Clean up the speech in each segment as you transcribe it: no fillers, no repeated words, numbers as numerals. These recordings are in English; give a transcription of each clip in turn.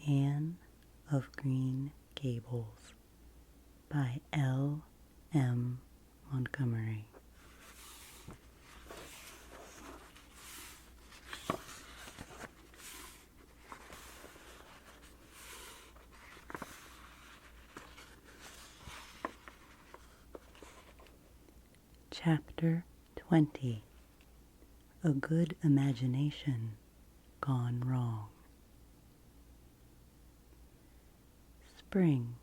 Anne of Green Gables by L. M. Montgomery. Chapter 20. A Good Imagination Gone Wrong. Spring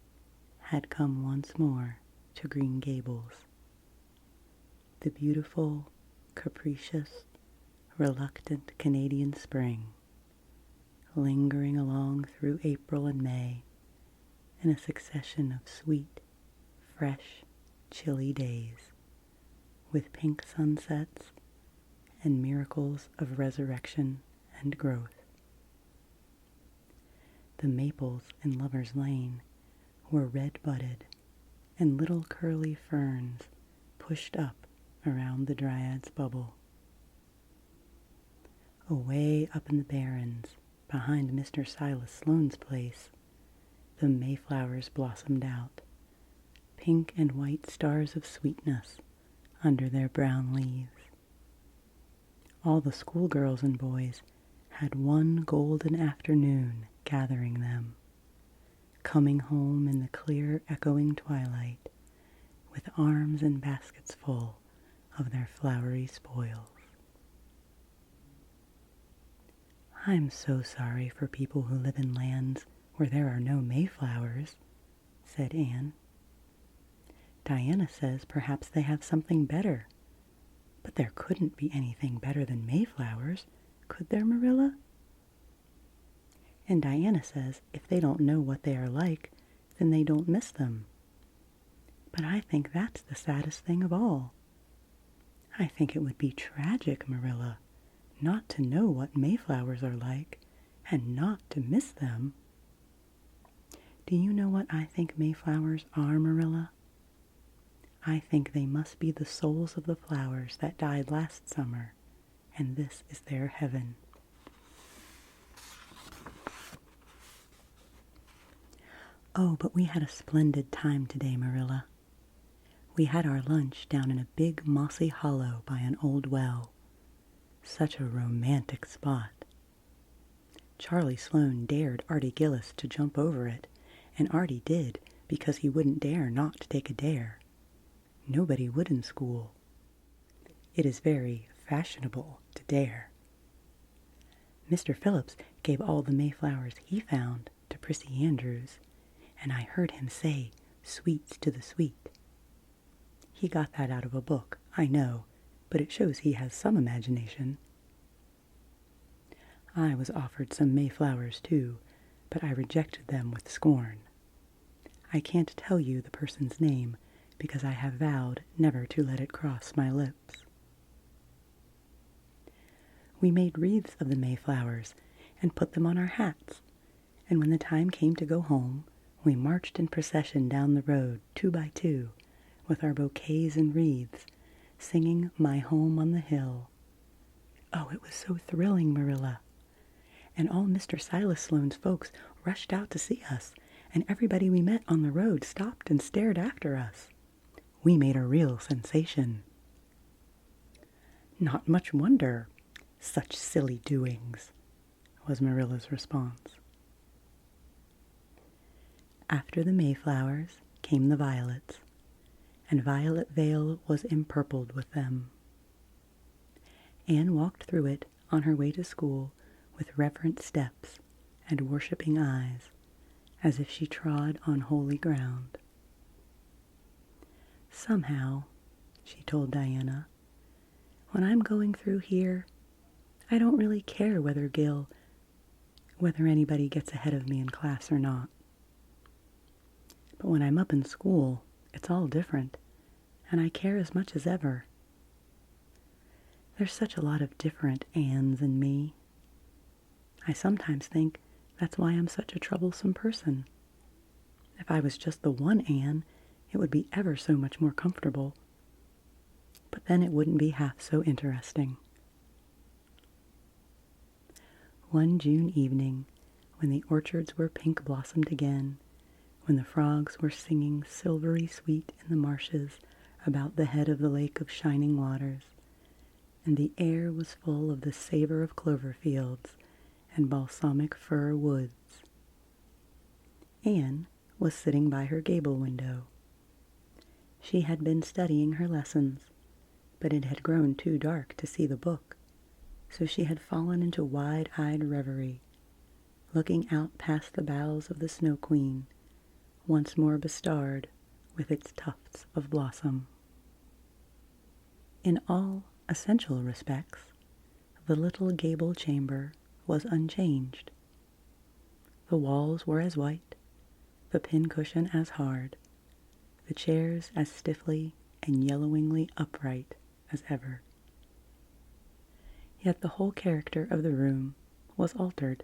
had come once more to Green Gables. The beautiful, capricious, reluctant Canadian spring, lingering along through April and May in a succession of sweet, fresh, chilly days, with pink sunsets and miracles of resurrection and growth. The maples in Lover's Lane were red-budded, and little curly ferns pushed up around the dryad's bubble. Away up in the barrens, behind Mr. Silas Sloane's place, the mayflowers blossomed out, pink and white stars of sweetness under their brown leaves. All the schoolgirls and boys had one golden afternoon gathering them, coming home in the clear echoing twilight with arms and baskets full of their flowery spoils. "I'm so sorry for people who live in lands where there are no mayflowers," said Anne. "Diana says perhaps they have something better. But there couldn't be anything better than mayflowers, could there, Marilla? And Diana says if they don't know what they are like, then they don't miss them. But I think that's the saddest thing of all. I think it would be tragic, Marilla, not to know what mayflowers are like and not to miss them. Do you know what I think mayflowers are, Marilla? I think they must be the souls of the flowers that died last summer, and this is their heaven." "Oh, but we had a splendid time today, Marilla. We had our lunch down in a big mossy hollow by an old well. Such a romantic spot. Charlie Sloane dared Artie Gillis to jump over it, and Artie did because he wouldn't dare not to take a dare. Nobody would in school. It is very fashionable to dare. Mr. Phillips gave all the mayflowers he found to Prissy Andrews, and I heard him say, 'Sweets to the sweet.' He got that out of a book, I know, but it shows he has some imagination. I was offered some mayflowers too, but I rejected them with scorn. I can't tell you the person's name, because I have vowed never to let it cross my lips. We made wreaths of the mayflowers and put them on our hats, and when the time came to go home, we marched in procession down the road 2 by 2 with our bouquets and wreaths, singing 'My Home on the Hill.' Oh, it was so thrilling, Marilla. And all Mr. Silas Sloane's folks rushed out to see us, and everybody we met on the road stopped and stared after us. We made a real sensation." "Not much wonder. Such silly doings," was Marilla's response. After the mayflowers came the violets, and Violet Vale was empurpled with them. Anne walked through it on her way to school with reverent steps and worshipping eyes, as if she trod on holy ground. "Somehow," she told Diana, "when I'm going through here, I don't really care whether anybody gets ahead of me in class or not. But when I'm up in school, it's all different, and I care as much as ever. There's such a lot of different Annes in me. I sometimes think that's why I'm such a troublesome person. If I was just the one Anne, it would be ever so much more comfortable. But then it wouldn't be half so interesting." One June evening, when the orchards were pink blossomed again, when the frogs were singing silvery sweet in the marshes about the head of the lake of shining waters, and the air was full of the savor of clover fields and balsamic fir woods. Anne was sitting by her gable window. She had been studying her lessons, but it had grown too dark to see the book, so she had fallen into wide-eyed reverie, looking out past the boughs of the Snow Queen, once more bestarred with its tufts of blossom. In all essential respects, the little gable chamber was unchanged. The walls were as white, the pincushion as hard, the chairs as stiffly and yellowingly upright as ever. Yet the whole character of the room was altered.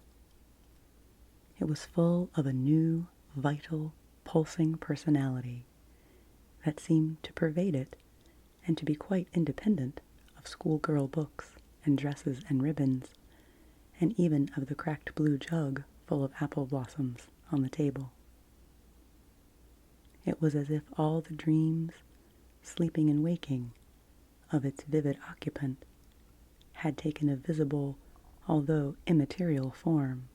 It was full of a new, vital, pulsing personality that seemed to pervade it and to be quite independent of schoolgirl books and dresses and ribbons, and even of the cracked blue jug full of apple blossoms on the table. It was as if all the dreams, sleeping and waking, of its vivid occupant had taken a visible, although immaterial form,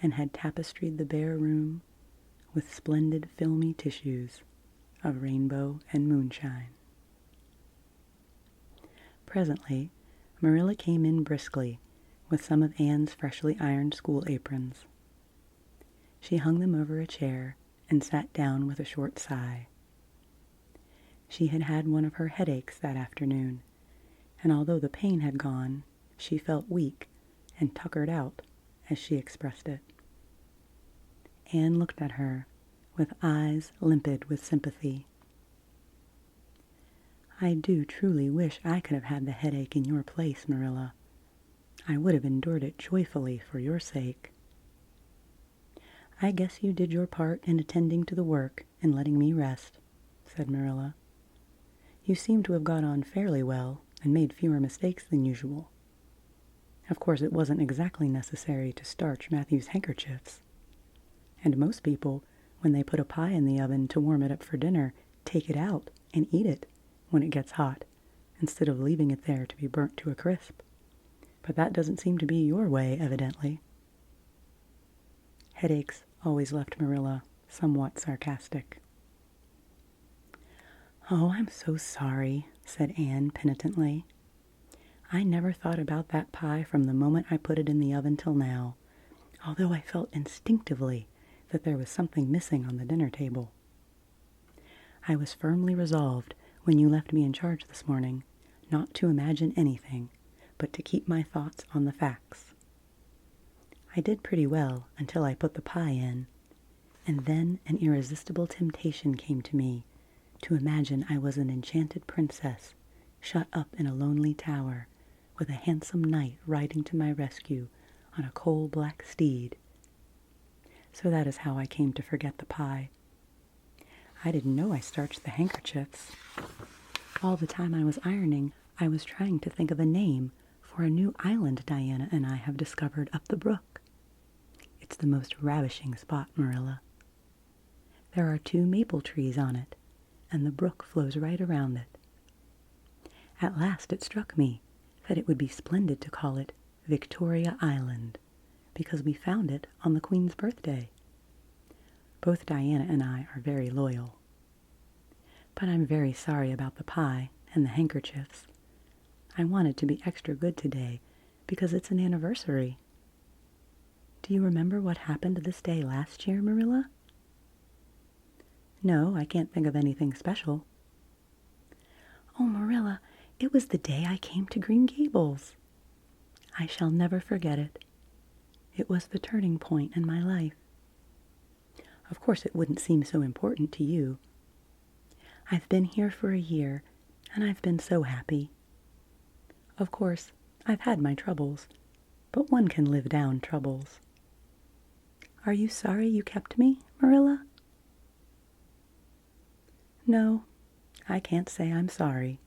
and had tapestried the bare room with splendid filmy tissues of rainbow and moonshine. Presently, Marilla came in briskly with some of Anne's freshly ironed school aprons. She hung them over a chair and sat down with a short sigh. She had had one of her headaches that afternoon, and although the pain had gone, she felt weak and tuckered out, as she expressed it. Anne looked at her with eyes limpid with sympathy. "I do truly wish I could have had the headache in your place, Marilla. I would have endured it joyfully for your sake." "I guess you did your part in attending to the work and letting me rest," said Marilla. "You seem to have got on fairly well and made fewer mistakes than usual. Of course, it wasn't exactly necessary to starch Matthew's handkerchiefs. And most people, when they put a pie in the oven to warm it up for dinner, take it out and eat it when it gets hot, instead of leaving it there to be burnt to a crisp. But that doesn't seem to be your way, evidently." Headaches always left Marilla somewhat sarcastic. "Oh, I'm so sorry," said Anne penitently. "I never thought about that pie from the moment I put it in the oven till now, although I felt instinctively that there was something missing on the dinner table. I was firmly resolved, when you left me in charge this morning, not to imagine anything, but to keep my thoughts on the facts. I did pretty well until I put the pie in, and then an irresistible temptation came to me to imagine I was an enchanted princess shut up in a lonely tower, with a handsome knight riding to my rescue on a coal-black steed. So that is how I came to forget the pie. I didn't know I starched the handkerchiefs. All the time I was ironing, I was trying to think of a name for a new island Diana and I have discovered up the brook. It's the most ravishing spot, Marilla. There are 2 maple trees on it, and the brook flows right around it. At last it struck me that it would be splendid to call it Victoria Island, because we found it on the Queen's birthday. Both Diana and I are very loyal. But I'm very sorry about the pie and the handkerchiefs. I wanted to be extra good today because it's an anniversary. Do you remember what happened this day last year, Marilla?" "No, I can't think of anything special." "Oh, Marilla, it was the day I came to Green Gables. I shall never forget it. It was the turning point in my life. Of course, it wouldn't seem so important to you. I've been here for a year, and I've been so happy. Of course, I've had my troubles, but one can live down troubles. Are you sorry you kept me, Marilla?" "No, I can't say I'm sorry,"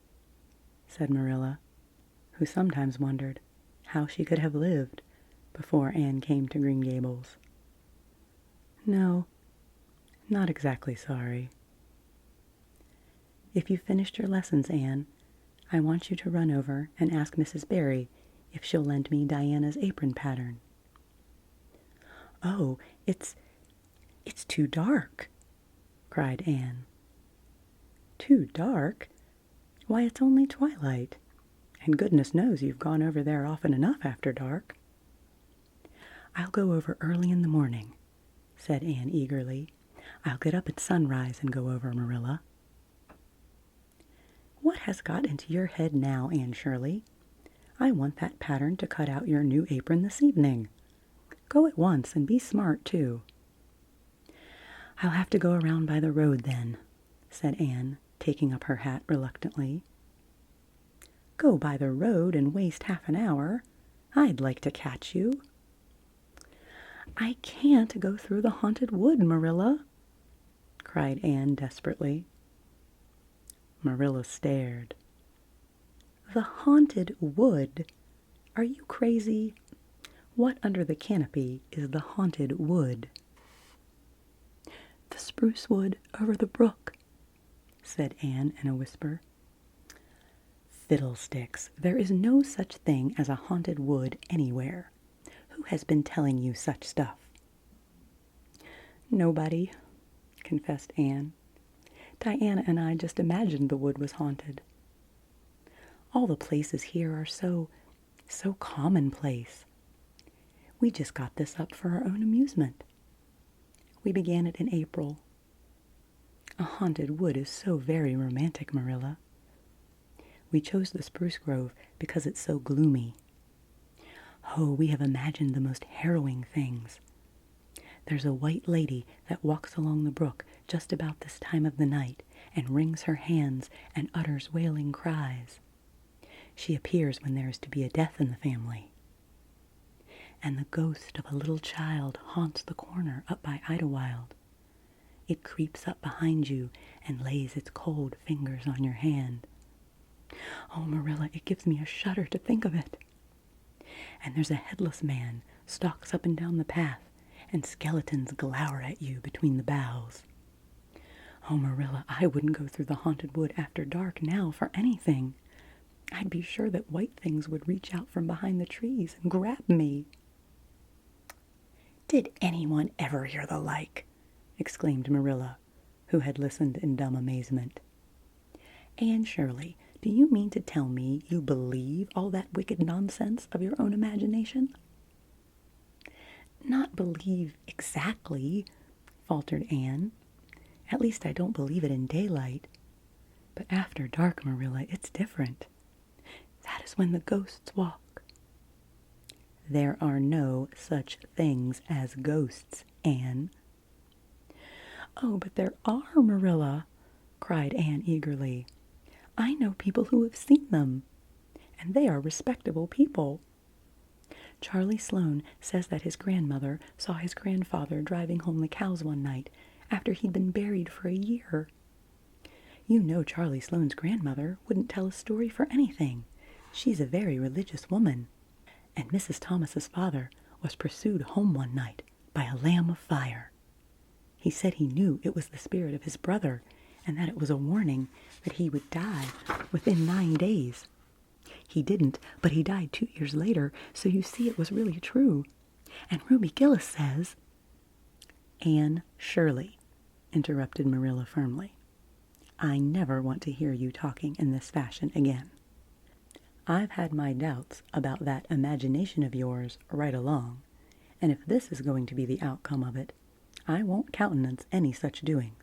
said Marilla, who sometimes wondered how she could have lived before Anne came to Green Gables. No, not exactly sorry. If you've finished your lessons, Anne, I want you to run over and ask Mrs. Barry if she'll lend me Diana's apron pattern. Oh, it's too dark, cried Anne. Too dark? Why, it's only twilight, and goodness knows you've gone over there often enough after dark. I'll go over early in the morning, said Anne eagerly. I'll get up at sunrise and go over, Marilla. What has got into your head now, Anne Shirley? I want that pattern to cut out your new apron this evening. Go at once and be smart, too. I'll have to go around by the road then, said Anne, taking up her hat reluctantly. Go by the road and waste half an hour? I'd like to catch you. I can't go through the haunted wood, Marilla, cried Anne desperately. Marilla stared. The haunted wood? Are you crazy? What under the canopy is the haunted wood? The spruce wood over the brook, said Anne in a whisper. Fiddlesticks! There is no such thing as a haunted wood anywhere. Who has been telling you such stuff? Nobody, confessed Anne. Diana and I just imagined the wood was haunted. All the places here are so commonplace. We just got this up for our own amusement. We began it in April. A haunted wood is so very romantic, Marilla. We chose the spruce grove because it's so gloomy. Oh, we have imagined the most harrowing things. There's a white lady that walks along the brook just about this time of the night and wrings her hands and utters wailing cries. She appears when there is to be a death in the family. And the ghost of a little child haunts the corner up by Idlewild. It creeps up behind you and lays its cold fingers on your hand. Oh, Marilla, it gives me a shudder to think of it. And there's a headless man stalks up and down the path, and skeletons glower at you between the boughs. Oh, Marilla, I wouldn't go through the haunted wood after dark now for anything. I'd be sure that white things would reach out from behind the trees and grab me. Did anyone ever hear the like? Exclaimed Marilla, who had listened in dumb amazement. Anne Shirley, do you mean to tell me you believe all that wicked nonsense of your own imagination? Not believe exactly, faltered Anne. At least I don't believe it in daylight. But after dark, Marilla, it's different. That is when the ghosts walk. There are no such things as ghosts, Anne. Oh, but there are, Marilla, cried Anne eagerly. I know people who have seen them, and they are respectable people. Charlie Sloane says that his grandmother saw his grandfather driving home the cows one night after he'd been buried for a year. You know Charlie Sloane's grandmother wouldn't tell a story for anything. She's a very religious woman. And Mrs. Thomas's father was pursued home one night by a lamb of fire. He said he knew it was the spirit of his brother and that it was a warning that he would die within 9 days. He didn't, but he died 2 years later, so you see it was really true. And Ruby Gillis says... Anne Shirley, interrupted Marilla firmly. I never want to hear you talking in this fashion again. I've had my doubts about that imagination of yours right along, and if this is going to be the outcome of it, I won't countenance any such doings.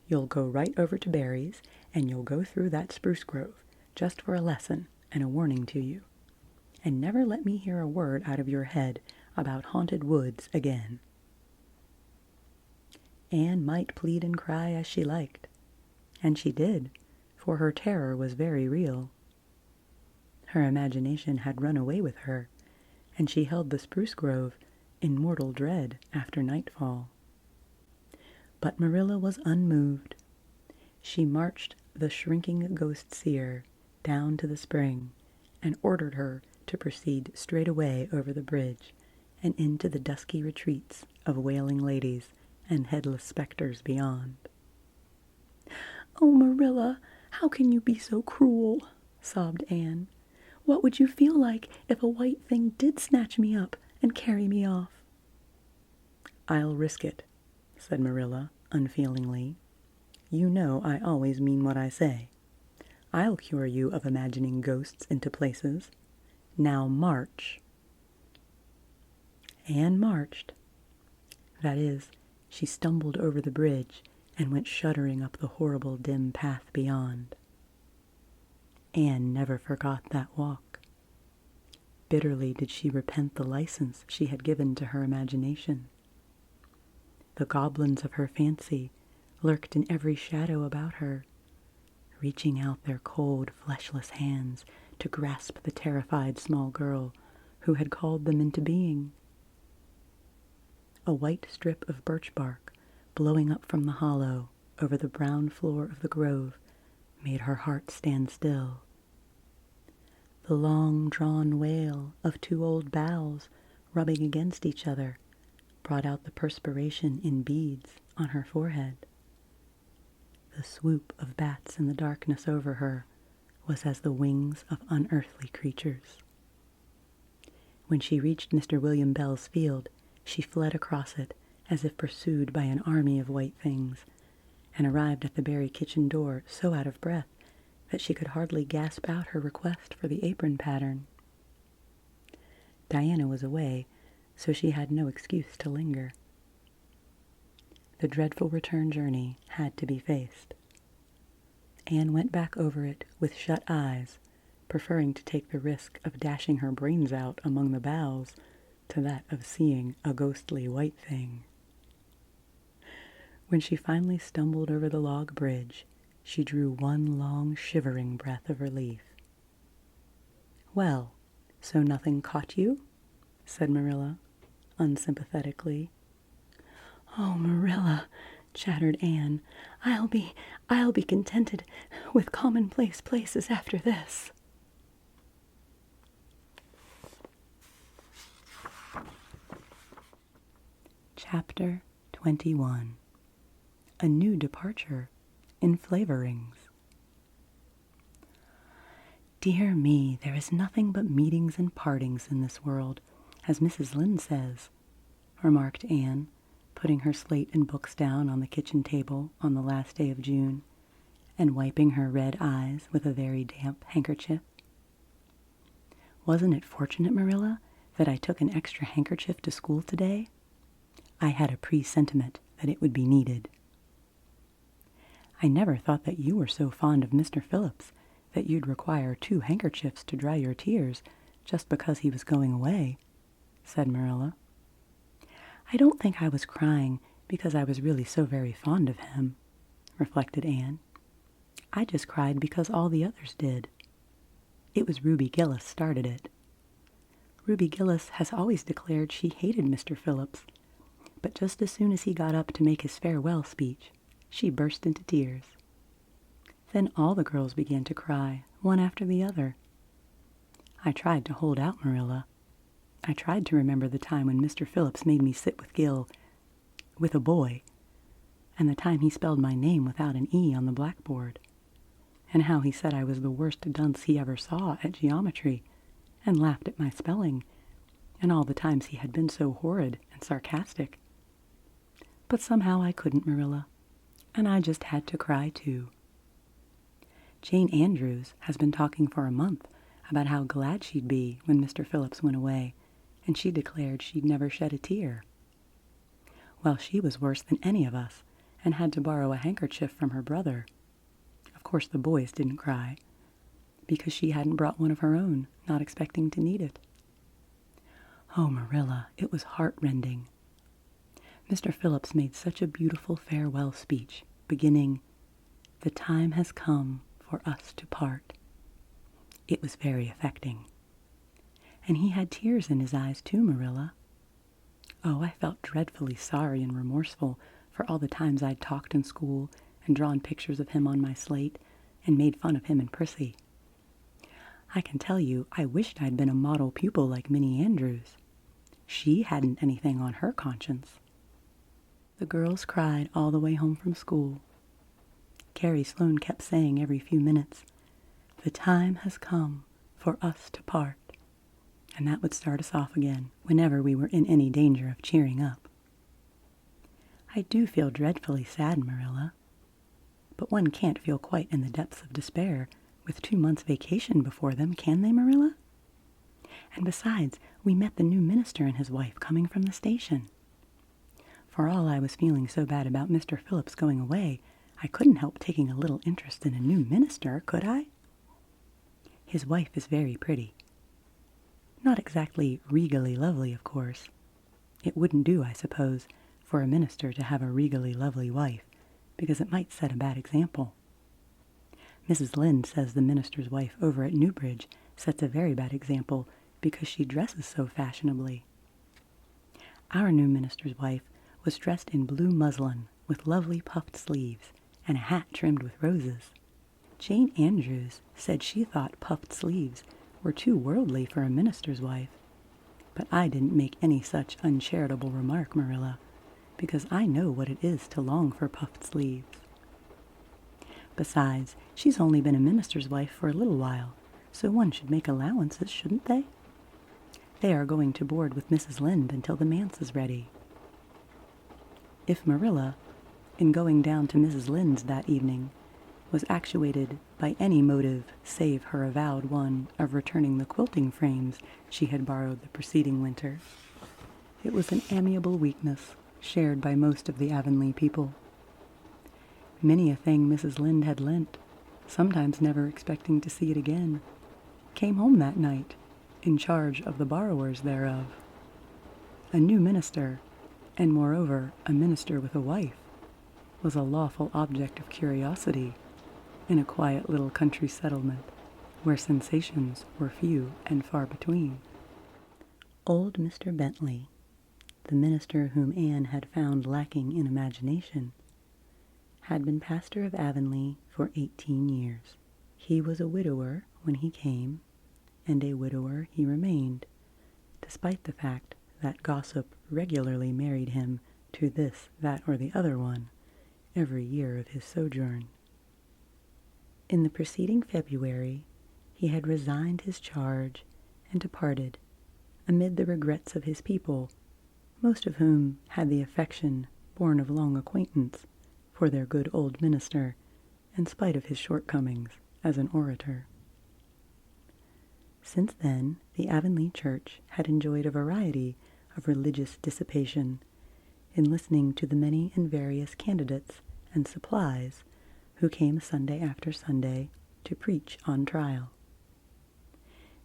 You'll go right over to Barry's, and you'll go through that spruce grove, just for a lesson and a warning to you. And never let me hear a word out of your head about haunted woods again. Anne might plead and cry as she liked, and she did, for her terror was very real. Her imagination had run away with her, and she held the spruce grove in mortal dread after nightfall. But Marilla was unmoved. She marched the shrinking ghost seer down to the spring and ordered her to proceed straightway over the bridge and into the dusky retreats of wailing ladies and headless specters beyond. "Oh, Marilla, how can you be so cruel?" sobbed Anne. "What would you feel like if a white thing did snatch me up and carry me off?" "I'll risk it," said Marilla unfeelingly. "You know I always mean what I say. I'll cure you of imagining ghosts into places. Now march." Anne marched. That is, she stumbled over the bridge and went shuddering up the horrible dim path beyond. Anne never forgot that walk. Bitterly did she repent the license she had given to her imagination. The goblins of her fancy lurked in every shadow about her, reaching out their cold, fleshless hands to grasp the terrified small girl who had called them into being. A white strip of birch bark blowing up from the hollow over the brown floor of the grove made her heart stand still. The long-drawn wail of two old boughs rubbing against each other brought out the perspiration in beads on her forehead. The swoop of bats in the darkness over her was as the wings of unearthly creatures. When she reached Mr. William Bell's field, she fled across it as if pursued by an army of white things, and arrived at the Barry kitchen door so out of breath that she could hardly gasp out her request for the apron pattern. Diana was away, so she had no excuse to linger. The dreadful return journey had to be faced. Anne went back over it with shut eyes, preferring to take the risk of dashing her brains out among the boughs to that of seeing a ghostly white thing. When she finally stumbled over the log bridge, she drew one long shivering breath of relief. "Well, so nothing caught you?" said Marilla, unsympathetically. "Oh, Marilla," chattered Anne, I'll be contented with commonplace places after this." Chapter 21. A New Departure in Flavorings. "Dear me, there is nothing but meetings and partings in this world, as Mrs. Lynde says," remarked Anne, putting her slate and books down on the kitchen table on the last day of June, and wiping her red eyes with a very damp handkerchief. "Wasn't it fortunate, Marilla, that I took an extra handkerchief to school today? I had a presentiment that it would be needed." "I never thought that you were so fond of Mr. Phillips that you'd require 2 handkerchiefs to dry your tears just because he was going away," said Marilla. "I don't think I was crying because I was really so very fond of him," reflected Anne. "I just cried because all the others did. It was Ruby Gillis started it. Ruby Gillis has always declared she hated Mr. Phillips, but just as soon as he got up to make his farewell speech, she burst into tears. Then all the girls began to cry, one after the other. I tried to hold out, Marilla. I tried to remember the time when Mr. Phillips made me sit with a boy, and the time he spelled my name without an E on the blackboard, and how he said I was the worst dunce he ever saw at geometry, and laughed at my spelling, and all the times he had been so horrid and sarcastic. But somehow I couldn't, Marilla, and I just had to cry too. Jane Andrews has been talking for a month about how glad she'd be when Mr. Phillips went away, and she declared she'd never shed a tear. Well, she was worse than any of us, and had to borrow a handkerchief from her brother. Of course the boys didn't cry, because she hadn't brought one of her own, not expecting to need it. Oh, Marilla, it was heart-rending. Mr. Phillips made such a beautiful farewell speech, beginning, 'The time has come for us to part.' It was very affecting. And he had tears in his eyes too, Marilla. Oh, I felt dreadfully sorry and remorseful for all the times I'd talked in school and drawn pictures of him on my slate and made fun of him and Prissy. I can tell you I wished I'd been a model pupil like Minnie Andrews. She hadn't anything on her conscience. The girls cried all the way home from school. Carrie Sloane kept saying every few minutes, "The time has come for us to part." And that would start us off again whenever we were in any danger of cheering up. I do feel dreadfully sad, Marilla. But one can't feel quite in the depths of despair with 2 months' vacation before them, can they, Marilla? And besides, we met the new minister and his wife coming from the station. For all I was feeling so bad about Mr. Phillips going away, I couldn't help taking a little interest in a new minister, could I? His wife is very pretty. Not exactly regally lovely, of course. It wouldn't do, I suppose, for a minister to have a regally lovely wife, because it might set a bad example. Mrs. Lynde says the minister's wife over at Newbridge sets a very bad example because she dresses so fashionably. Our new minister's wife was dressed in blue muslin with lovely puffed sleeves and a hat trimmed with roses. Jane Andrews said she thought puffed sleeves were too worldly for a minister's wife, but I didn't make any such uncharitable remark, Marilla, because I know what it is to long for puffed sleeves. Besides, she's only been a minister's wife for a little while, so one should make allowances, shouldn't they? They are going to board with Mrs. Lynde until the manse is ready. If Marilla, in going down to Mrs. Lynde's that evening, was actuated by any motive save her avowed one of returning the quilting frames she had borrowed the preceding winter, it was an amiable weakness shared by most of the Avonlea people. Many a thing Mrs. Lynde had lent, sometimes never expecting to see it again, came home that night in charge of the borrowers thereof. A new minister, and moreover a minister with a wife, was a lawful object of curiosity in a quiet little country settlement where sensations were few and far between. Old Mr. Bentley, the minister whom Anne had found lacking in imagination, had been pastor of Avonlea for 18 years. He was a widower when he came, and a widower he remained, despite the fact that gossip regularly married him to this, that, or the other one every year of his sojourn. In the preceding February, he had resigned his charge and departed amid the regrets of his people, most of whom had the affection born of long acquaintance for their good old minister, in spite of his shortcomings as an orator. Since then, the Avonlea Church had enjoyed a variety of religious dissipation in listening to the many and various candidates and supplies who came Sunday after Sunday to preach on trial.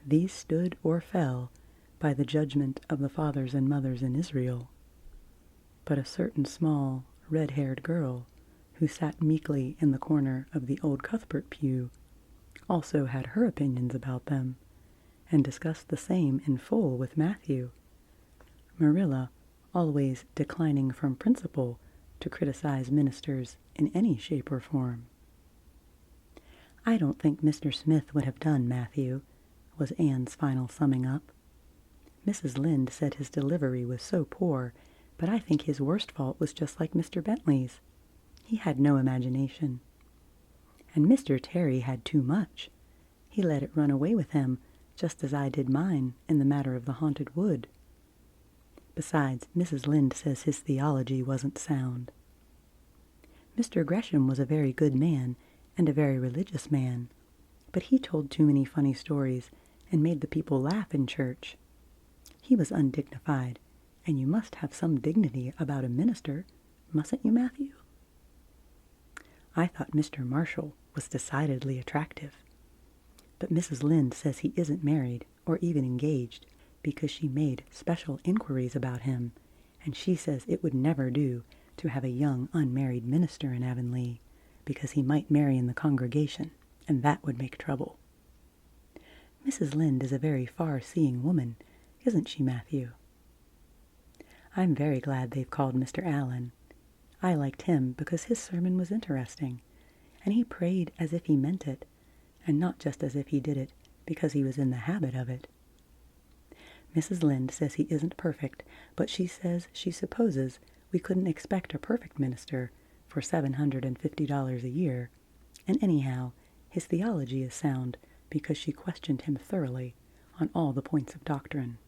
These stood or fell by the judgment of the fathers and mothers in Israel, but a certain small, red-haired girl who sat meekly in the corner of the old Cuthbert pew also had her opinions about them, and discussed the same in full with Matthew, Marilla always declining from principle to criticize ministers in any shape or form. "I don't think Mr. Smith would have done, Matthew," was Anne's final summing up. "Mrs. Lynde said his delivery was so poor, but I think his worst fault was just like Mr. Bentley's. He had no imagination. And Mr. Terry had too much. He let it run away with him, just as I did mine in the matter of the haunted wood. Besides, Mrs. Lynde says his theology wasn't sound. Mr. Gresham was a very good man, and a very religious man, but he told too many funny stories and made the people laugh in church. He was undignified, and you must have some dignity about a minister, mustn't you, Matthew? I thought Mr. Marshall was decidedly attractive, but Mrs. Lynde says he isn't married or even engaged because she made special inquiries about him, and she says it would never do to have a young unmarried minister in Avonlea because he might marry in the congregation, and that would make trouble. Mrs. Lynde is a very far-seeing woman, isn't she, Matthew? I'm very glad they've called Mr. Allen. I liked him because his sermon was interesting, and he prayed as if he meant it, and not just as if he did it because he was in the habit of it. Mrs. Lynde says he isn't perfect, but she says she supposes we couldn't expect a perfect minister for $750 a year, and anyhow, his theology is sound because she questioned him thoroughly on all the points of doctrine.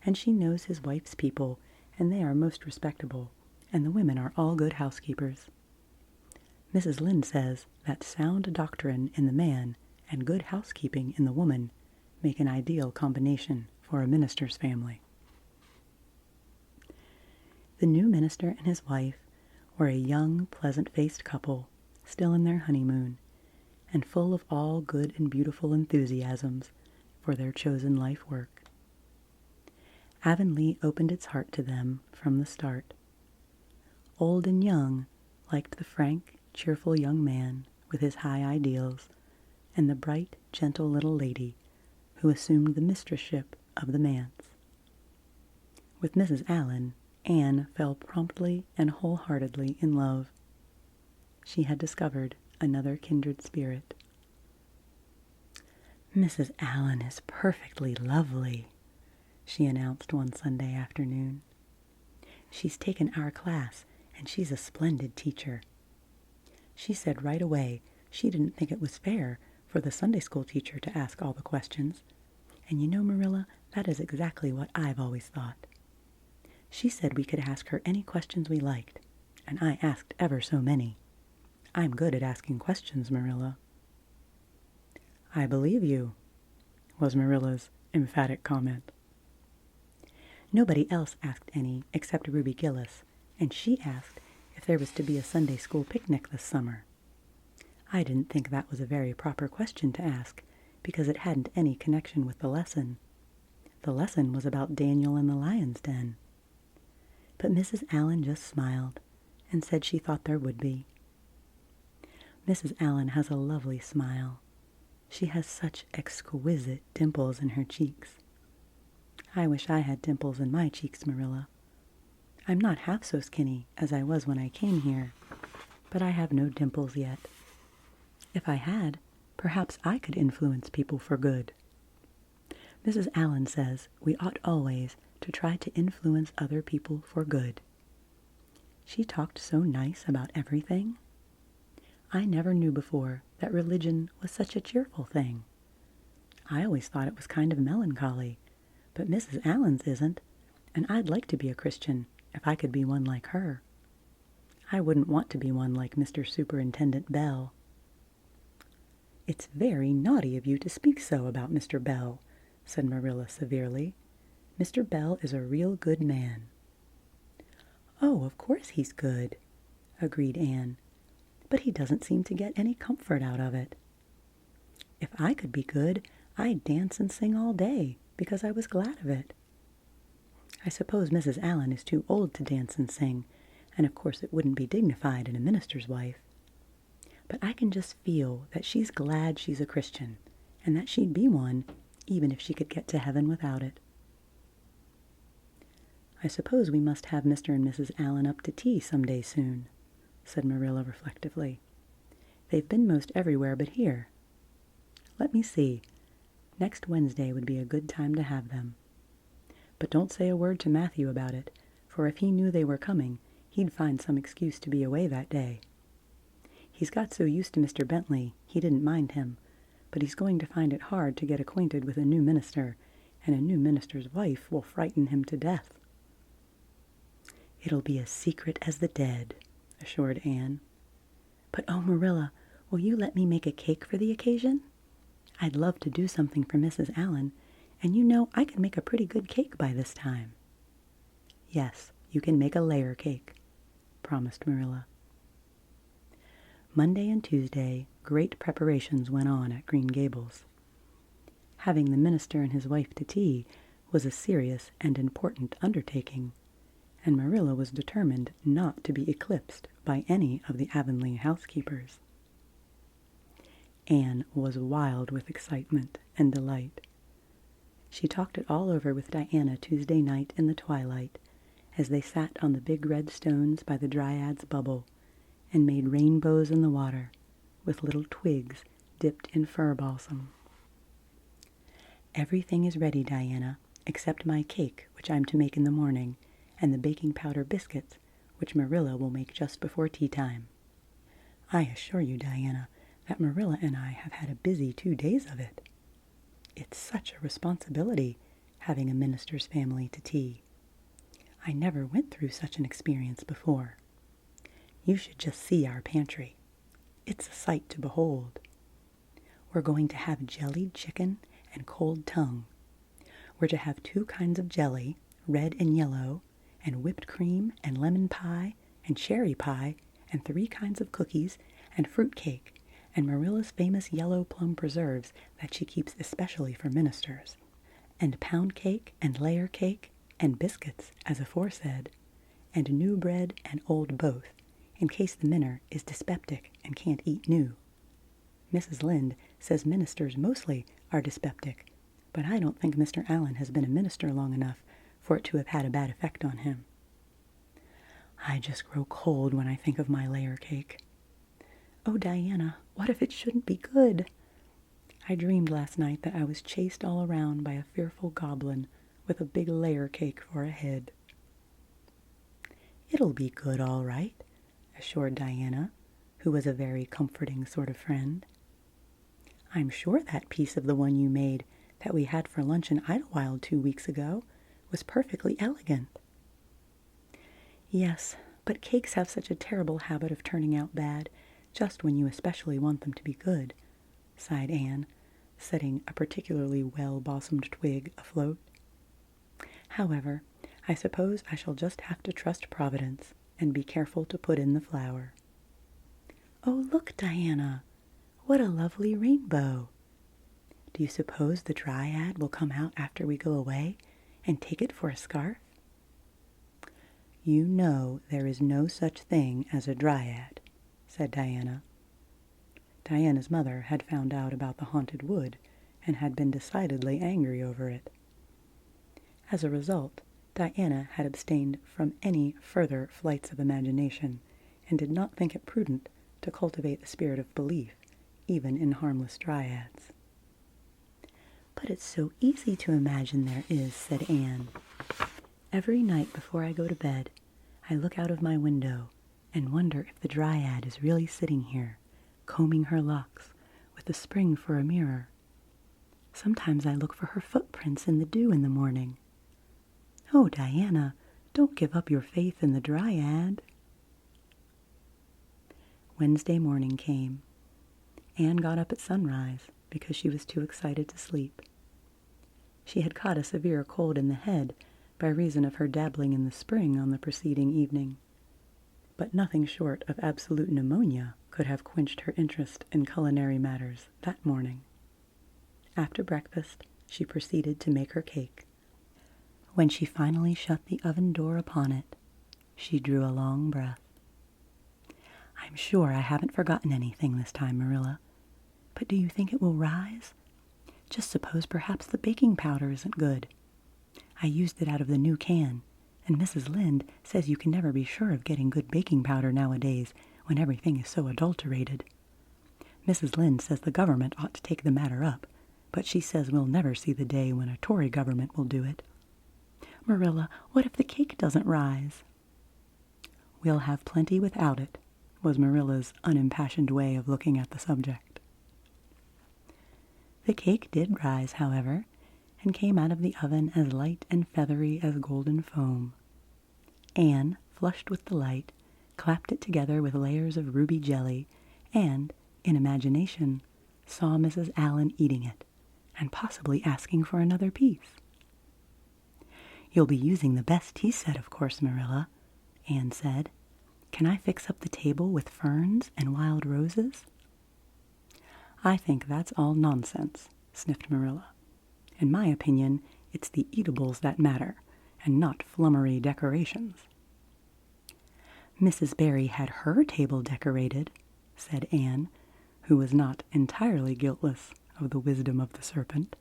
And she knows his wife's people, and they are most respectable, and the women are all good housekeepers. Mrs. Lynde says that sound doctrine in the man and good housekeeping in the woman make an ideal combination for a minister's family. The new minister and his wife were a young, pleasant-faced couple, still in their honeymoon, and full of all good and beautiful enthusiasms for their chosen life work. Avonlea opened its heart to them from the start. Old and young liked the frank, cheerful young man with his high ideals, and the bright, gentle little lady who assumed the mistressship of the manse. With Mrs. Allen, Anne fell promptly and wholeheartedly in love. She had discovered another kindred spirit. "Mrs. Allen is perfectly lovely," she announced one Sunday afternoon. "She's taken our class, and she's a splendid teacher. She said right away she didn't think it was fair for the Sunday school teacher to ask all the questions. And you know, Marilla, that is exactly what I've always thought. She said we could ask her any questions we liked, and I asked ever so many. I'm good at asking questions, Marilla." "I believe you," was Marilla's emphatic comment. Nobody else asked any except Ruby Gillis, and she asked if there was to be a Sunday school picnic this summer. I didn't think that was a very proper question to ask, because it hadn't any connection with the lesson. The lesson was about Daniel in the lion's den. But Mrs. Allen just smiled and said she thought there would be. Mrs. Allen has a lovely smile. She has such exquisite dimples in her cheeks. I wish I had dimples in my cheeks, Marilla. I'm not half so skinny as I was when I came here, but I have no dimples yet. If I had, perhaps I could influence people for good. Mrs. Allen says we ought always to try to influence other people for good. She talked so nice about everything. I never knew before that religion was such a cheerful thing. I always thought it was kind of melancholy, but Mrs. Allen's isn't, and I'd like to be a Christian if I could be one like her. I wouldn't want to be one like Mr. Superintendent Bell. "It's very naughty of you to speak so about Mr. Bell," said Marilla severely. "Mr. Bell is a real good man." "Oh, of course he's good," agreed Anne, "but he doesn't seem to get any comfort out of it. If I could be good, I'd dance and sing all day because I was glad of it. I suppose Mrs. Allen is too old to dance and sing, and of course it wouldn't be dignified in a minister's wife. But I can just feel that she's glad she's a Christian, and that she'd be one even if she could get to heaven without it." "I suppose we must have Mr. and Mrs. Allen up to tea some day soon," said Marilla reflectively. "They've been most everywhere but here. Let me see. Next Wednesday would be a good time to have them. But don't say a word to Matthew about it, for if he knew they were coming, he'd find some excuse to be away that day. He's got so used to Mr. Bentley, he didn't mind him, but he's going to find it hard to get acquainted with a new minister, and a new minister's wife will frighten him to death." "It'll be as secret as the dead," assured Anne. "But oh, Marilla, will you let me make a cake for the occasion? I'd love to do something for Mrs. Allen, and you know I can make a pretty good cake by this time." "Yes, you can make a layer cake," promised Marilla. Monday and Tuesday, great preparations went on at Green Gables. Having the minister and his wife to tea was a serious and important undertaking, and Marilla was determined not to be eclipsed by any of the Avonlea housekeepers. Anne was wild with excitement and delight. She talked it all over with Diana Tuesday night in the twilight, as they sat on the big red stones by the Dryad's bubble and made rainbows in the water with little twigs dipped in fir balsam. Everything is ready, Diana, except my cake, which I'm to make in the morning, and the baking powder biscuits, which Marilla will make just before tea time. I assure you, Diana, that Marilla and I have had a busy 2 days of it. It's such a responsibility, having a minister's family to tea. I never went through such an experience before. You should just see our pantry. It's a sight to behold. We're going to have jellied chicken and cold tongue. We're to have 2 kinds of jelly, red and yellow, and whipped cream and lemon pie and cherry pie and 3 kinds of cookies and fruit cake and Marilla's famous yellow plum preserves that she keeps especially for ministers, and pound cake and layer cake and biscuits, as aforesaid, and new bread and old both, in case the minner is dyspeptic and can't eat new. Mrs. Lynde says ministers mostly are dyspeptic, but I don't think Mr. Allen has been a minister long enough for it to have had a bad effect on him. I just grow cold when I think of my layer cake. Oh, Diana, what if it shouldn't be good? I dreamed last night that I was chased all around by a fearful goblin with a big layer cake for a head. It'll be good, all right, assured Diana, who was a very comforting sort of friend. I'm sure that piece of the one you made that we had for lunch in Idlewild 2 weeks ago was perfectly elegant. Yes, but cakes have such a terrible habit of turning out bad, just when you especially want them to be good, sighed Anne, setting a particularly well-blossomed twig afloat. However, I suppose I shall just have to trust Providence and be careful to put in the flour. Oh, look, Diana! What a lovely rainbow! Do you suppose the dryad will come out after we go away and take it for a scarf? You know there is no such thing as a dryad, said Diana. Diana's mother had found out about the haunted wood and had been decidedly angry over it. As a result, Diana had abstained from any further flights of imagination and did not think it prudent to cultivate the spirit of belief, even in harmless dryads. But it's so easy to imagine there is, said Anne. Every night before I go to bed, I look out of my window and wonder if the dryad is really sitting here, combing her locks, with the spring for a mirror. Sometimes I look for her footprints in the dew in the morning. Oh, Diana, don't give up your faith in the dryad. Wednesday morning came. Anne got up at sunrise because she was too excited to sleep. She had caught a severe cold in the head by reason of her dabbling in the spring on the preceding evening, but nothing short of absolute pneumonia could have quenched her interest in culinary matters that morning. After breakfast, she proceeded to make her cake. When she finally shut the oven door upon it, she drew a long breath. I'm sure I haven't forgotten anything this time, Marilla, but do you think it will rise? Just suppose perhaps the baking powder isn't good. I used it out of the new can, and Mrs. Lynde says you can never be sure of getting good baking powder nowadays when everything is so adulterated. Mrs. Lynde says the government ought to take the matter up, but she says we'll never see the day when a Tory government will do it. Marilla, what if the cake doesn't rise? We'll have plenty without it, was Marilla's unimpassioned way of looking at the subject. The cake did rise, however, and came out of the oven as light and feathery as golden foam. Anne, flushed with delight, clapped it together with layers of ruby jelly, and, in imagination, saw Mrs. Allen eating it, and possibly asking for another piece. You'll be using the best tea set, of course, Marilla, Anne said. Can I fix up the table with ferns and wild roses? I think that's all nonsense, sniffed Marilla. In my opinion, it's the eatables that matter, and not flummery decorations. Mrs. Barry had her table decorated, said Anne, who was not entirely guiltless of the wisdom of the serpent.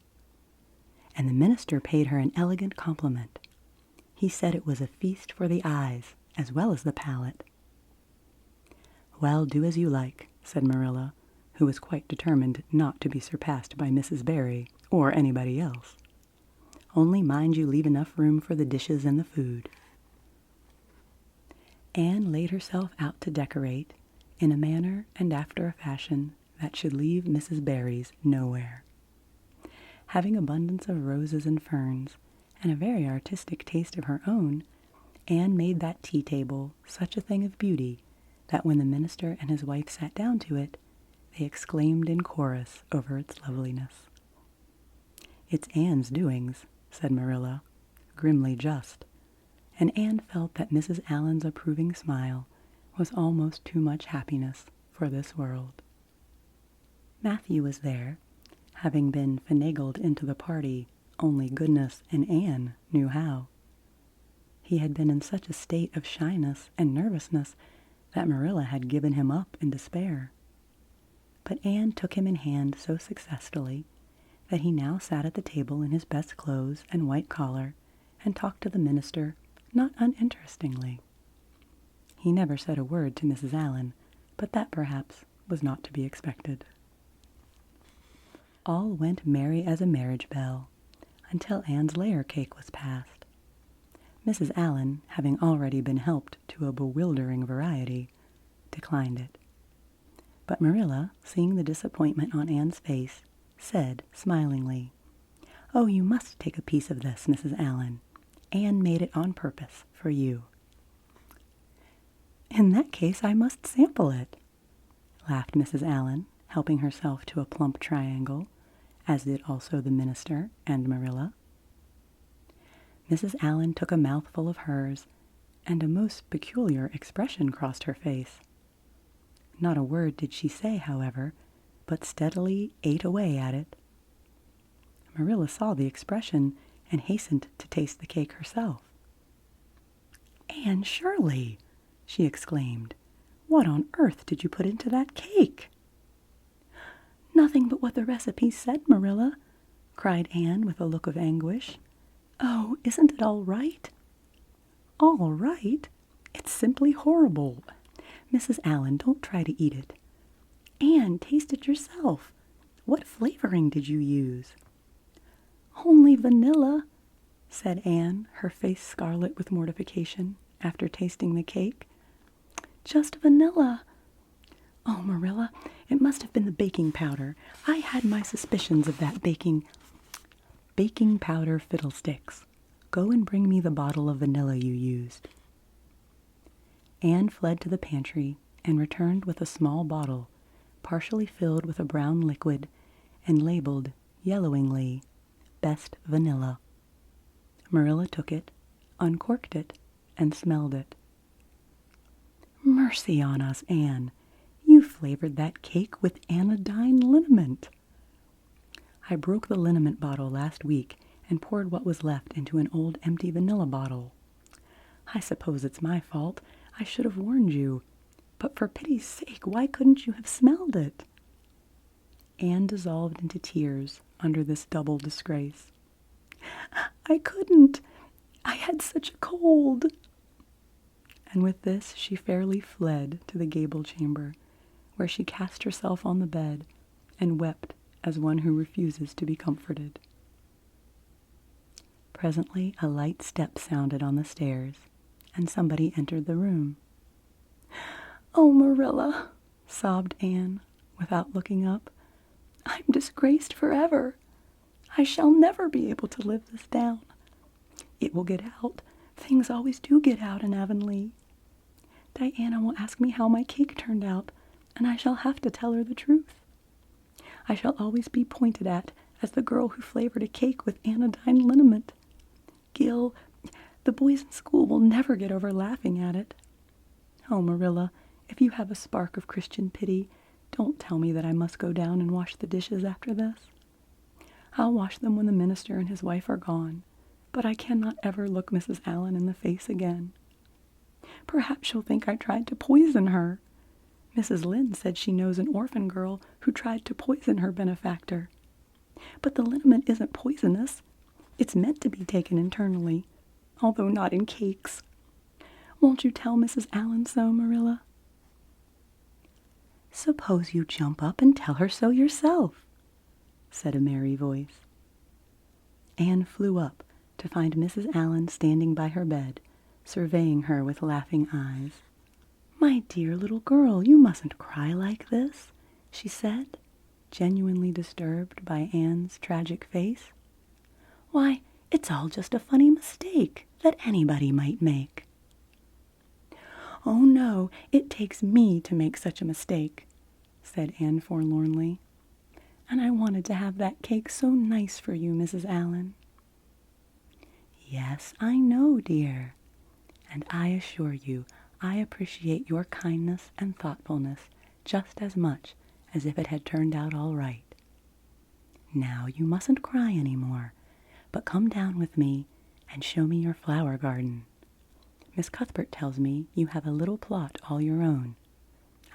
And the minister paid her an elegant compliment. He said it was a feast for the eyes as well as the palate. Well, do as you like, said Marilla, who was quite determined not to be surpassed by Mrs. Barry or anybody else. Only mind you leave enough room for the dishes and the food." Anne laid herself out to decorate in a manner and after a fashion that should leave Mrs. Barry's nowhere. Having abundance of roses and ferns, and a very artistic taste of her own, Anne made that tea table such a thing of beauty that when the minister and his wife sat down to it, they exclaimed in chorus over its loveliness. "It's Anne's doings," said Marilla, grimly just, and Anne felt that Mrs. Allen's approving smile was almost too much happiness for this world. Matthew was there, having been finagled into the party only goodness and Anne knew how. He had been in such a state of shyness and nervousness that Marilla had given him up in despair. But Anne took him in hand so successfully that he now sat at the table in his best clothes and white collar and talked to the minister not uninterestingly. He never said a word to Mrs. Allen, but that perhaps was not to be expected. All went merry as a marriage bell until Anne's layer cake was passed. Mrs. Allen, having already been helped to a bewildering variety, declined it. But Marilla, seeing the disappointment on Anne's face, said smilingly, "Oh, you must take a piece of this, Mrs. Allen. Anne made it on purpose for you." "In that case, I must sample it," laughed Mrs. Allen, helping herself to a plump triangle, as did also the minister and Marilla. Mrs. Allen took a mouthful of hers, and a most peculiar expression crossed her face. Not a word did she say, however, but steadily ate away at it. Marilla saw the expression and hastened to taste the cake herself. "Anne Shirley," she exclaimed, "what on earth did you put into that cake?" "Nothing but what the recipe said, Marilla," cried Anne with a look of anguish. "Oh, isn't it all right?" "All right? It's simply horrible. Mrs. Allen, don't try to eat it. Anne, taste it yourself. What flavoring did you use?" "Only vanilla," said Anne, her face scarlet with mortification, after tasting the cake. "Just vanilla. Oh, Marilla, it must have been the baking powder. I had my suspicions of that baking powder fiddlesticks. Go and bring me the bottle of vanilla you used." Anne fled to the pantry and returned with a small bottle, partially filled with a brown liquid and labeled yellowingly, "Best Vanilla." Marilla took it, uncorked it, and smelled it. "Mercy on us, Anne! You flavored that cake with anodyne liniment." "I broke the liniment bottle last week and poured what was left into an old empty vanilla bottle. I suppose it's my fault. I should have warned you. But for pity's sake, why couldn't you have smelled it?" Anne dissolved into tears under this double disgrace. "I couldn't. I had such a cold." And with this she fairly fled to the gable chamber, where she cast herself on the bed and wept as one who refuses to be comforted. Presently a light step sounded on the stairs, and somebody entered the room. "Oh, Marilla," sobbed Anne, without looking up, "I'm disgraced forever. I shall never be able to live this down. It will get out. Things always do get out in Avonlea. Diana will ask me how my cake turned out, and I shall have to tell her the truth. I shall always be pointed at as the girl who flavored a cake with anodyne liniment. Gil, the boys in school will never get over laughing at it. Oh, Marilla, if you have a spark of Christian pity, don't tell me that I must go down and wash the dishes after this. I'll wash them when the minister and his wife are gone, but I cannot ever look Mrs. Allen in the face again. Perhaps she'll think I tried to poison her. Mrs. Lynde said she knows an orphan girl who tried to poison her benefactor. But the liniment isn't poisonous. It's meant to be taken internally, although not in cakes. Won't you tell Mrs. Allen so, Marilla?" "Suppose you jump up and tell her so yourself," said a merry voice. Anne flew up to find Mrs. Allen standing by her bed, surveying her with laughing eyes. "My dear little girl, you mustn't cry like this," she said, genuinely disturbed by Anne's tragic face. "Why, it's all just a funny mistake that anybody might make." "Oh no, it takes me to make such a mistake," said Anne forlornly. "And I wanted to have that cake so nice for you, Mrs. Allen." "Yes, I know, dear. And I assure you I appreciate your kindness and thoughtfulness just as much as if it had turned out all right. Now you mustn't cry any more, but come down with me and show me your flower garden. Miss Cuthbert tells me you have a little plot all your own.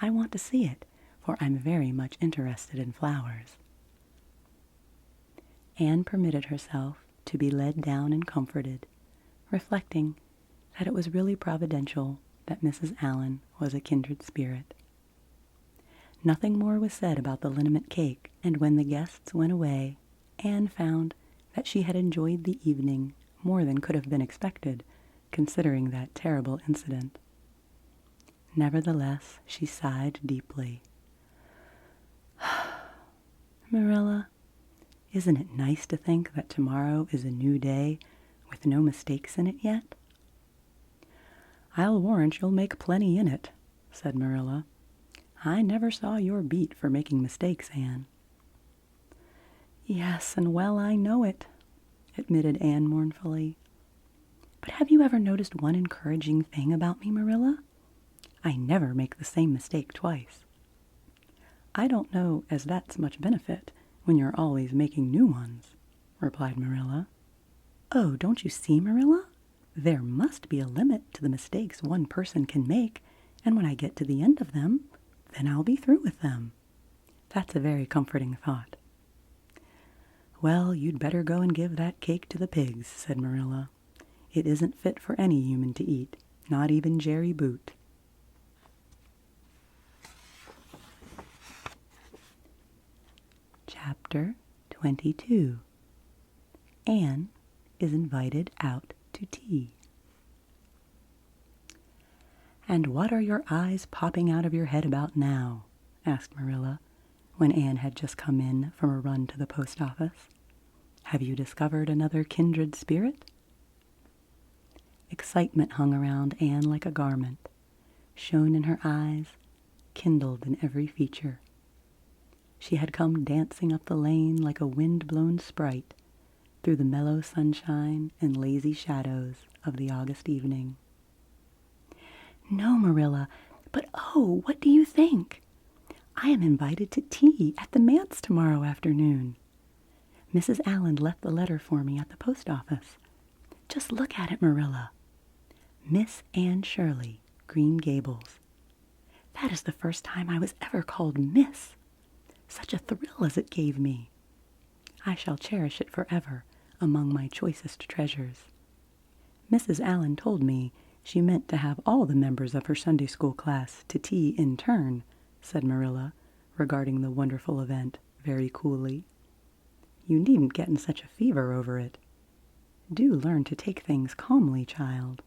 I want to see it, for I'm very much interested in flowers." Anne permitted herself to be led down and comforted, reflecting that it was really providential that Mrs. Allen was a kindred spirit. Nothing more was said about the liniment cake, and when the guests went away, Anne found that she had enjoyed the evening more than could have been expected, considering that terrible incident. Nevertheless, she sighed deeply. "Marilla, isn't it nice to think that tomorrow is a new day with no mistakes in it yet?" "I'll warrant you'll make plenty in it," said Marilla. "I never saw your beat for making mistakes, Anne." "Yes, and well I know it," admitted Anne mournfully. "But have you ever noticed one encouraging thing about me, Marilla? I never make the same mistake twice." "I don't know as that's much benefit when you're always making new ones," replied Marilla. "Oh, don't you see, Marilla? There must be a limit to the mistakes one person can make, and when I get to the end of them, then I'll be through with them. That's a very comforting thought." "Well, you'd better go and give that cake to the pigs," said Marilla. "It isn't fit for any human to eat, not even Jerry Boot." Chapter 22. Anne is invited out to tea. "And what are your eyes popping out of your head about now?" asked Marilla, when Anne had just come in from a run to the post office. "Have you discovered another kindred spirit?" Excitement hung around Anne like a garment, shone in her eyes, kindled in every feature. She had come dancing up the lane like a wind-blown sprite through the mellow sunshine and lazy shadows of the August evening. "No, Marilla, but oh, what do you think? I am invited to tea at the manse tomorrow afternoon. Mrs. Allen left the letter for me at the post office. Just look at it, Marilla. Miss Anne Shirley, Green Gables. That is the first time I was ever called Miss. Such a thrill as it gave me. I shall cherish it forever among my choicest treasures. Mrs. Allen told me she meant to have all the members of her Sunday school class to tea in turn," said Marilla, regarding the wonderful event very coolly. "You needn't get in such a fever over it. Do learn to take things calmly, child."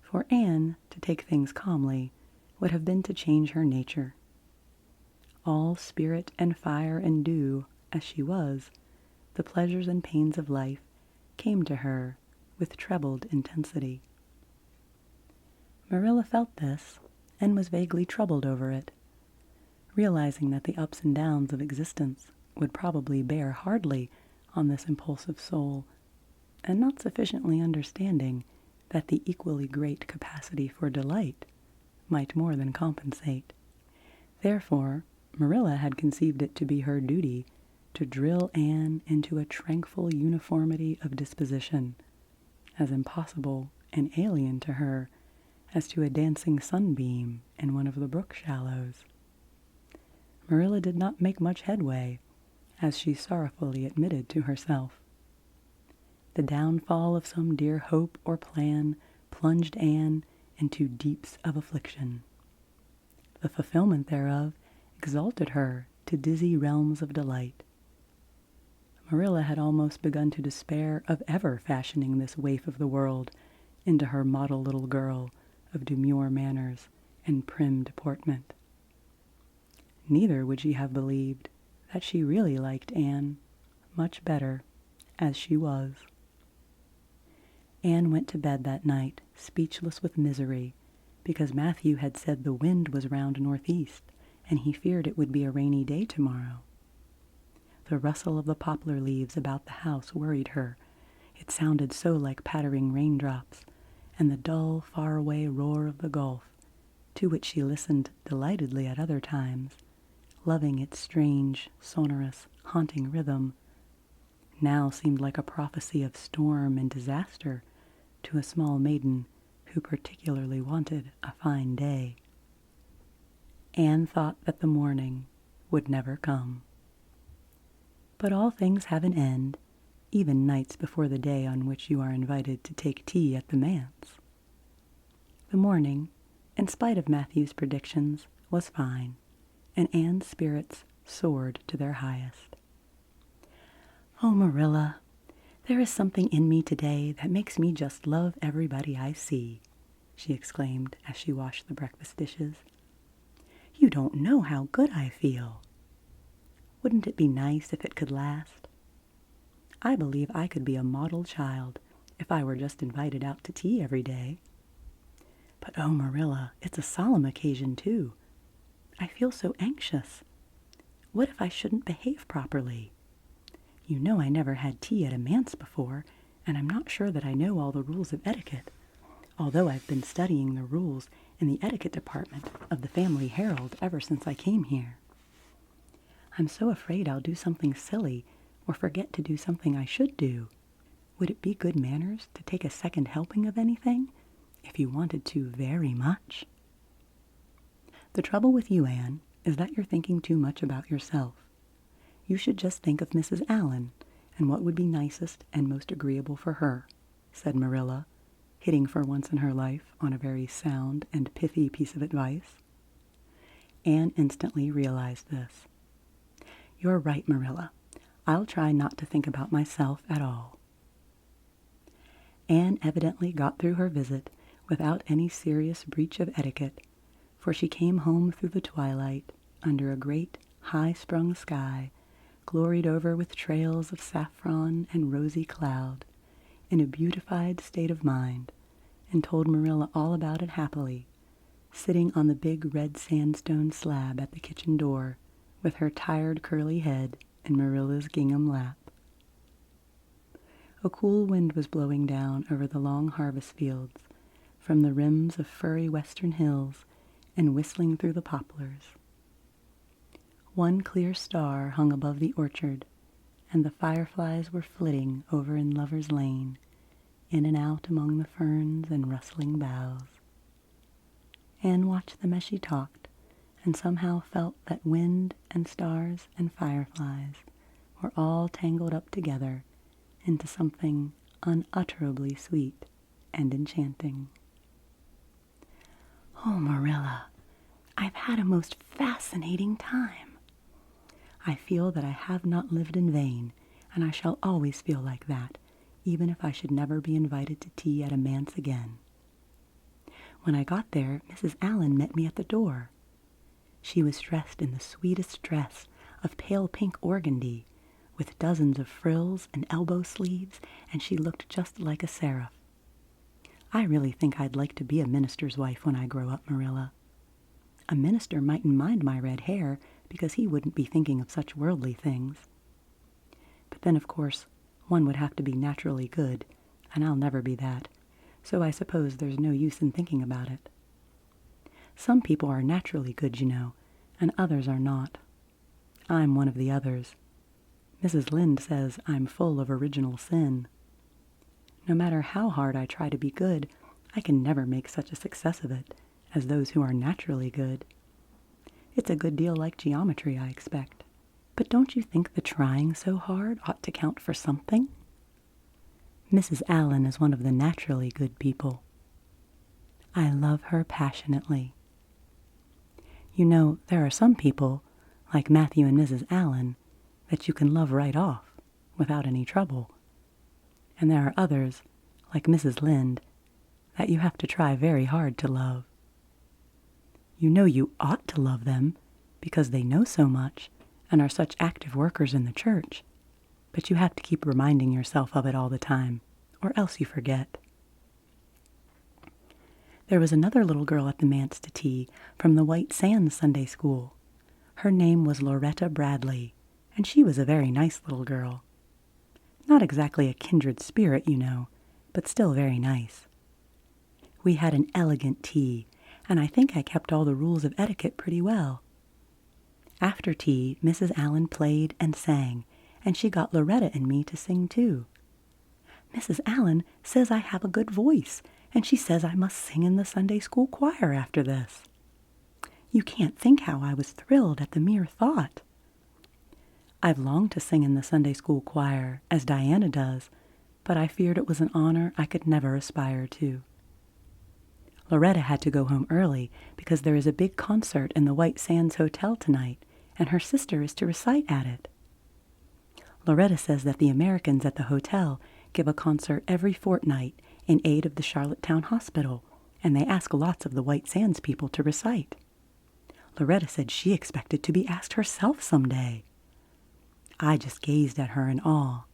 For Anne to take things calmly would have been to change her nature. All spirit and fire and dew as she was, the pleasures and pains of life came to her with trebled intensity. Marilla felt this and was vaguely troubled over it, realizing that the ups and downs of existence would probably bear hardly on this impulsive soul, and not sufficiently understanding that the equally great capacity for delight might more than compensate. Therefore, Marilla had conceived it to be her duty to drill Anne into a tranquil uniformity of disposition, as impossible and alien to her as to a dancing sunbeam in one of the brook shallows. Marilla did not make much headway, as she sorrowfully admitted to herself. The downfall of some dear hope or plan plunged Anne into deeps of affliction. The fulfillment thereof exalted her to dizzy realms of delight. Marilla had almost begun to despair of ever fashioning this waif of the world into her model little girl of demure manners and prim deportment. Neither would she have believed that she really liked Anne much better as she was. Anne went to bed that night, speechless with misery, because Matthew had said the wind was round northeast, and he feared it would be a rainy day tomorrow. The rustle of the poplar leaves about the house worried her. It sounded so like pattering raindrops, and the dull, far-away roar of the Gulf, to which she listened delightedly at other times, loving its strange, sonorous, haunting rhythm, now seemed like a prophecy of storm and disaster to a small maiden who particularly wanted a fine day. Anne thought that the morning would never come. But all things have an end, even nights before the day on which you are invited to take tea at the manse. The morning, in spite of Matthew's predictions, was fine, and Anne's spirits soared to their highest. "Oh, Marilla, there is something in me today that makes me just love everybody I see," she exclaimed as she washed the breakfast dishes. "You don't know how good I feel. Wouldn't it be nice if it could last? I believe I could be a model child if I were just invited out to tea every day. But oh, Marilla, it's a solemn occasion too. I feel so anxious. What if I shouldn't behave properly? You know I never had tea at a manse before, and I'm not sure that I know all the rules of etiquette, although I've been studying the rules in the etiquette department of the Family Herald ever since I came here. I'm so afraid I'll do something silly or forget to do something I should do. Would it be good manners to take a second helping of anything if you wanted to very much? The trouble with you, Anne, is that you're thinking too much about yourself. You should just think of Mrs. Allan and what would be nicest and most agreeable for her," said Marilla, hitting for once in her life on a very sound and pithy piece of advice. Anne instantly realized this. "You're right, Marilla. I'll try not to think about myself at all." Anne evidently got through her visit without any serious breach of etiquette, for she came home through the twilight under a great, high-sprung sky, gloried over with trails of saffron and rosy cloud, in a beautified state of mind, and told Marilla all about it happily, sitting on the big red sandstone slab at the kitchen door, with her tired curly head in Marilla's gingham lap. A cool wind was blowing down over the long harvest fields, from the rims of furry western hills, and whistling through the poplars. One clear star hung above the orchard, and the fireflies were flitting over in Lover's Lane, in and out among the ferns and rustling boughs. Anne watched them as she talked, and somehow felt that wind and stars and fireflies were all tangled up together into something unutterably sweet and enchanting. "Oh, Marilla, I've had a most fascinating time. I feel that I have not lived in vain, and I shall always feel like that, even if I should never be invited to tea at a manse again. When I got there, Mrs. Allan met me at the door. She was dressed in the sweetest dress of pale pink organdy, with dozens of frills and elbow sleeves, and she looked just like a seraph. I really think I'd like to be a minister's wife when I grow up, Marilla. A minister mightn't mind my red hair, because he wouldn't be thinking of such worldly things. But then, of course, one would have to be naturally good, and I'll never be that, so I suppose there's no use in thinking about it. Some people are naturally good, you know, and others are not. I'm one of the others. Mrs. Lynde says I'm full of original sin. No matter how hard I try to be good, I can never make such a success of it as those who are naturally good. It's a good deal like geometry, I expect. But don't you think the trying so hard ought to count for something? Mrs. Allan is one of the naturally good people. I love her passionately. You know, there are some people, like Matthew and Mrs. Allan, that you can love right off, without any trouble. And there are others, like Mrs. Lynde, that you have to try very hard to love. You know you ought to love them because they know so much and are such active workers in the church, but you have to keep reminding yourself of it all the time, or else you forget. There was another little girl at the manse to tea from the White Sands Sunday School. Her name was Loretta Bradley, and she was a very nice little girl. Not exactly a kindred spirit, you know, but still very nice. We had an elegant tea, and I think I kept all the rules of etiquette pretty well. After tea, Mrs. Allen played and sang, and she got Loretta and me to sing too. Mrs. Allen says I have a good voice, and she says I must sing in the Sunday school choir after this. You can't think how I was thrilled at the mere thought. I've longed to sing in the Sunday school choir, as Diana does, but I feared it was an honor I could never aspire to. Loretta had to go home early because there is a big concert in the White Sands Hotel tonight, and her sister is to recite at it. Loretta says that the Americans at the hotel give a concert every fortnight in aid of the Charlottetown Hospital, and they ask lots of the White Sands people to recite. Loretta said she expected to be asked herself someday. I just gazed at her in awe.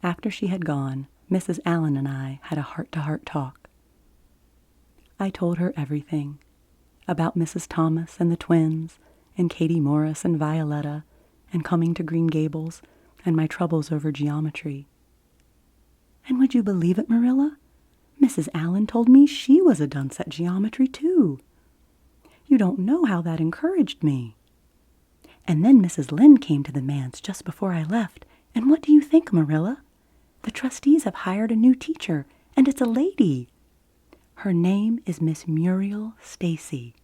After she had gone, Mrs. Allen and I had a heart-to-heart talk. I told her everything, about Mrs. Thomas and the twins, and Katie Morris and Violetta, and coming to Green Gables, and my troubles over geometry. And would you believe it, Marilla? Mrs. Allen told me she was a dunce at geometry, too. You don't know how that encouraged me. And then Mrs. Lynde came to the manse just before I left, and what do you think, Marilla? The trustees have hired a new teacher, and it's a lady. Her name is Miss Muriel Stacy.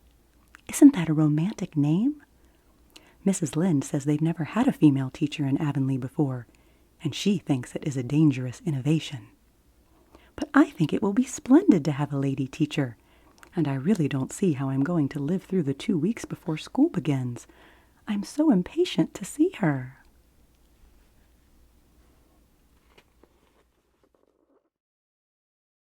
Isn't that a romantic name? Mrs. Lynde says they've never had a female teacher in Avonlea before, and she thinks it is a dangerous innovation. But I think it will be splendid to have a lady teacher, and I really don't see how I'm going to live through the 2 weeks before school begins. I'm so impatient to see her.